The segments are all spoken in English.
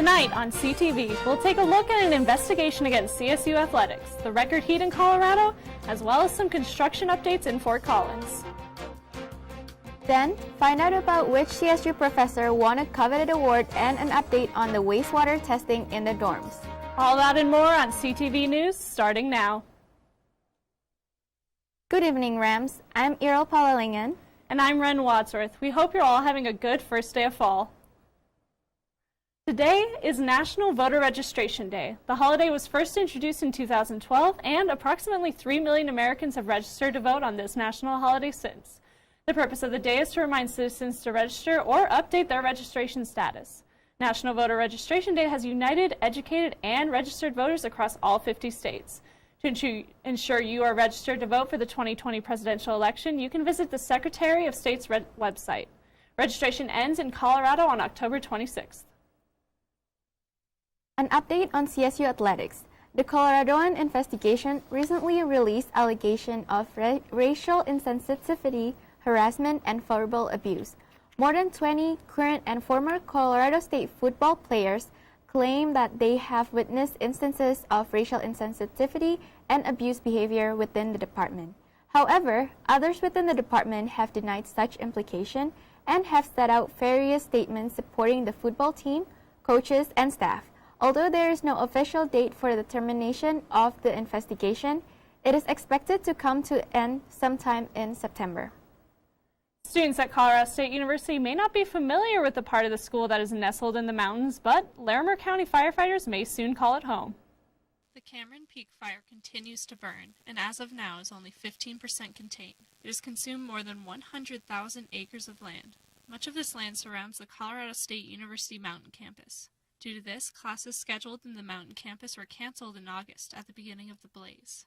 Tonight on CTV, we'll take a look at an investigation against CSU athletics, the record heat in Colorado, as well as some construction updates in Fort Collins. Then, find out about which CSU professor won a coveted award and an update on the wastewater testing in the dorms. All that and more on CTV News, starting now. Good evening, Rams. I'm Errol Palalingan. And I'm Ren Wadsworth. We hope you're all having a good first day of fall. Today is National Voter Registration Day. The holiday was first introduced in 2012, and approximately 3 million Americans have registered to vote on this national holiday since. The purpose of the day is to remind citizens to register or update their registration status. National Voter Registration Day has united, educated, and registered voters across all 50 states. To ensure you are registered to vote for the 2020 presidential election, you can visit the Secretary of State's website. Registration ends in Colorado on October 26th. An update on CSU athletics. The Coloradoan investigation recently released allegations of racial insensitivity, harassment, and verbal abuse. More than 20 current and former Colorado State football players claim that they have witnessed instances of racial insensitivity and abuse behavior within the department. However, others within the department have denied such implication and have set out various statements supporting the football team, coaches, and staff. Although there is no official date for the termination of the investigation, it is expected to come to an end sometime in September. Students at Colorado State University may not be familiar with the part of the school that is nestled in the mountains, but Larimer County firefighters may soon call it home. The Cameron Peak fire continues to burn, and as of now is only 15% contained. It has consumed more than 100,000 acres of land. Much of this land surrounds the Colorado State University Mountain campus. Due to this, classes scheduled in the mountain campus were canceled in August at the beginning of the blaze.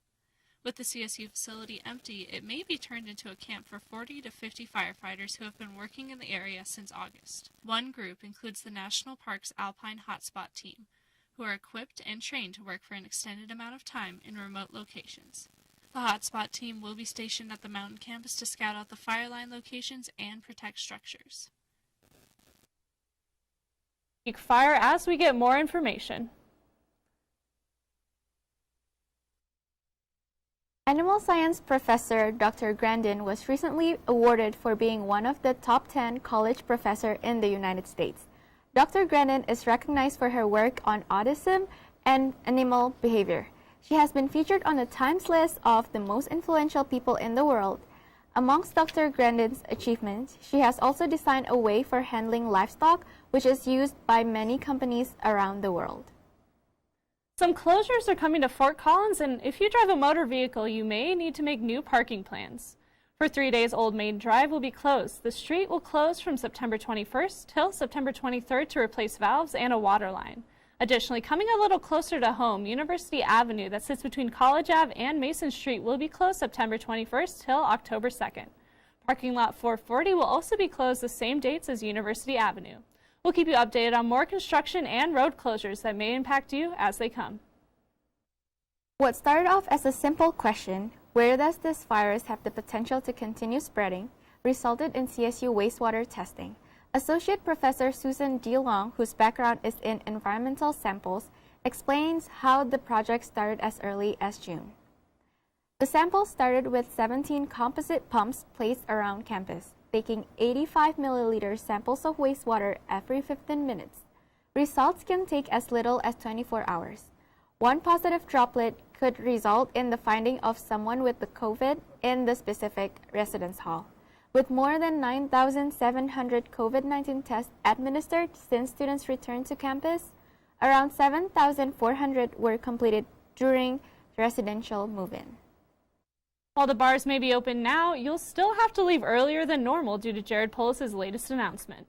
With the CSU facility empty, it may be turned into a camp for 40 to 50 firefighters who have been working in the area since August. One group includes the National Park's Alpine Hotspot team, who are equipped and trained to work for an extended amount of time in remote locations. The Hotspot team will be stationed at the mountain campus to scout out the fire line locations and protect structures. Fire as we get more information. Animal science professor Dr. Grandin was recently awarded for being one of the top 10 college professors in the United States. Dr. Grandin is recognized for her work on autism and animal behavior. She has been featured on the Times list of the most influential people in the world. Amongst Dr. Grandin's achievements, she has also designed a way for handling livestock, which is used by many companies around the world. Some closures are coming to Fort Collins, and if you drive a motor vehicle, you may need to make new parking plans. For 3 days, Old Main Drive will be closed. The street will close from September 21st till September 23rd to replace valves and a water line. Additionally, coming a little closer to home, University Avenue that sits between College Ave and Mason Street will be closed September 21st till October 2nd. Parking lot 440 will also be closed the same dates as University Avenue. We'll keep you updated on more construction and road closures that may impact you as they come. What started off as a simple question, where does this virus have the potential to continue spreading, resulted in CSU wastewater testing. Associate Professor Susan DeLong, whose background is in environmental samples, explains how the project started as early as June. The samples started with 17 composite pumps placed around campus, taking 85 milliliter samples of wastewater every 15 minutes. Results can take as little as 24 hours. One positive droplet could result in the finding of someone with the COVID in the specific residence hall. With more than 9,700 COVID-19 tests administered since students returned to campus, around 7,400 were completed during residential move-in. While the bars may be open now, you'll still have to leave earlier than normal due to Jared Polis's latest announcement.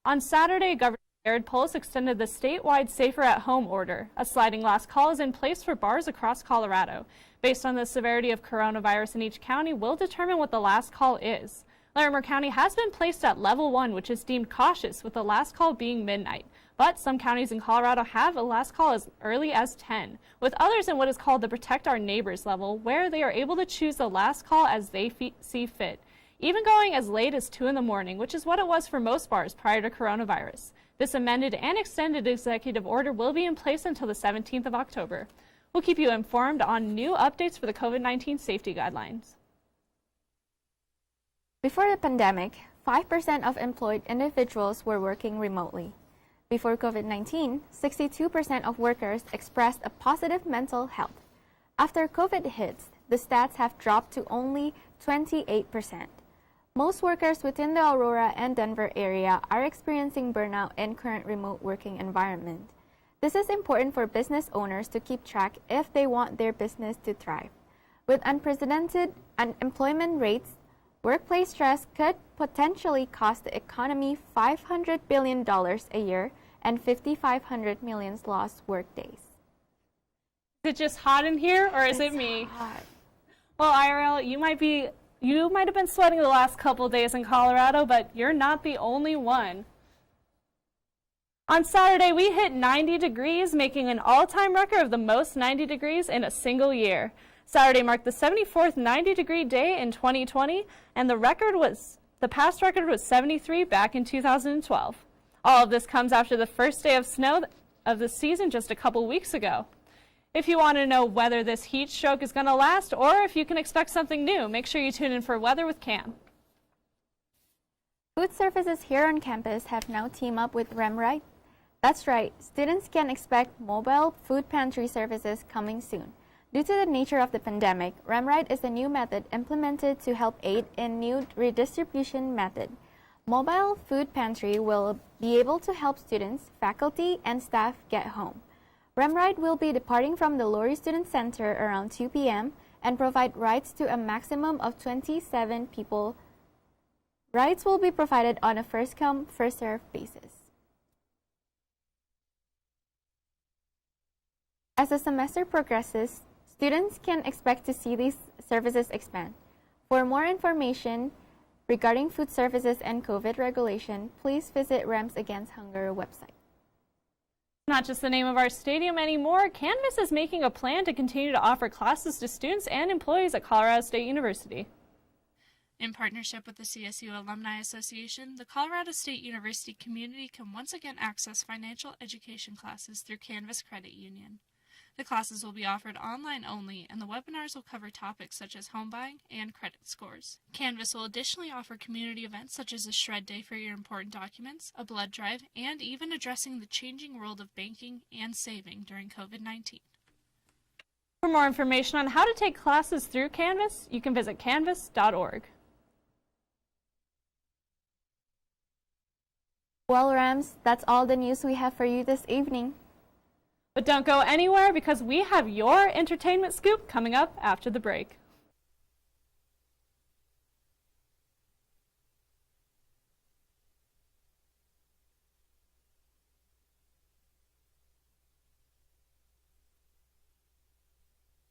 On Saturday, Governor Jared Polis extended the statewide Safer at Home order. A sliding last call is in place for bars across Colorado. Based on the severity of coronavirus in each county, will determine what the last call is. Larimer County has been placed at level 1, which is deemed cautious, with the last call being midnight. But some counties in Colorado have a last call as early as 10, with others in what is called the Protect Our Neighbors level, where they are able to choose the last call as they see fit. even going as late as 2 in the morning, which is what it was for most bars prior to coronavirus. This amended and extended executive order will be in place until the 17th of October. We'll keep you informed on new updates for the COVID-19 safety guidelines. Before the pandemic, 5% of employed individuals were working remotely. Before COVID-19, 62% of workers expressed a positive mental health. After COVID hits, the stats have dropped to only 28%. Most workers within the Aurora and Denver area are experiencing burnout in current remote working environment. This is important for business owners to keep track if they want their business to thrive. With unprecedented unemployment rates, workplace stress could potentially cost the economy $500 billion a year and 5,500 million lost workdays. Is it just hot in here, or is it me? Hot. Well, IRL, you might have been sweating the last couple of days in Colorado, but you're not the only one. On Saturday, we hit 90 degrees, making an all-time record of the most 90 degrees in a single year. Saturday marked the 74th 90-degree day in 2020, and the past record was 73 back in 2012. All of this comes after the first day of snow of the season just a couple weeks ago. If you want to know whether this heat stroke is going to last or if you can expect something new, make sure you tune in for Weather with Cam. Food services here on campus have now teamed up with RemRite. That's right, students can expect mobile food pantry services coming soon. Due to the nature of the pandemic, RemRite is a new method implemented to help aid in new redistribution method. Mobile food pantry will be able to help students, faculty, and staff get home. RemRite will be departing from the Lori Student Center around 2 p.m. and provide rides to a maximum of 27 people. Rides will be provided on a first-come, first-served basis. As the semester progresses, students can expect to see these services expand. For more information regarding food services and COVID regulation, please visit REM's Against Hunger website. Not just the name of our stadium anymore, Canvas is making a plan to continue to offer classes to students and employees at Colorado State University. In partnership with the CSU Alumni Association, the Colorado State University community can once again access financial education classes through Canvas Credit Union. The classes will be offered online only, and the webinars will cover topics such as home buying and credit scores. Canvas will additionally offer community events such as a shred day for your important documents, a blood drive, and even addressing the changing world of banking and saving during COVID-19. For more information on how to take classes through Canvas, you can visit canvas.org. Well, Rams, that's all the news we have for you this evening. But don't go anywhere because we have your entertainment scoop coming up after the break.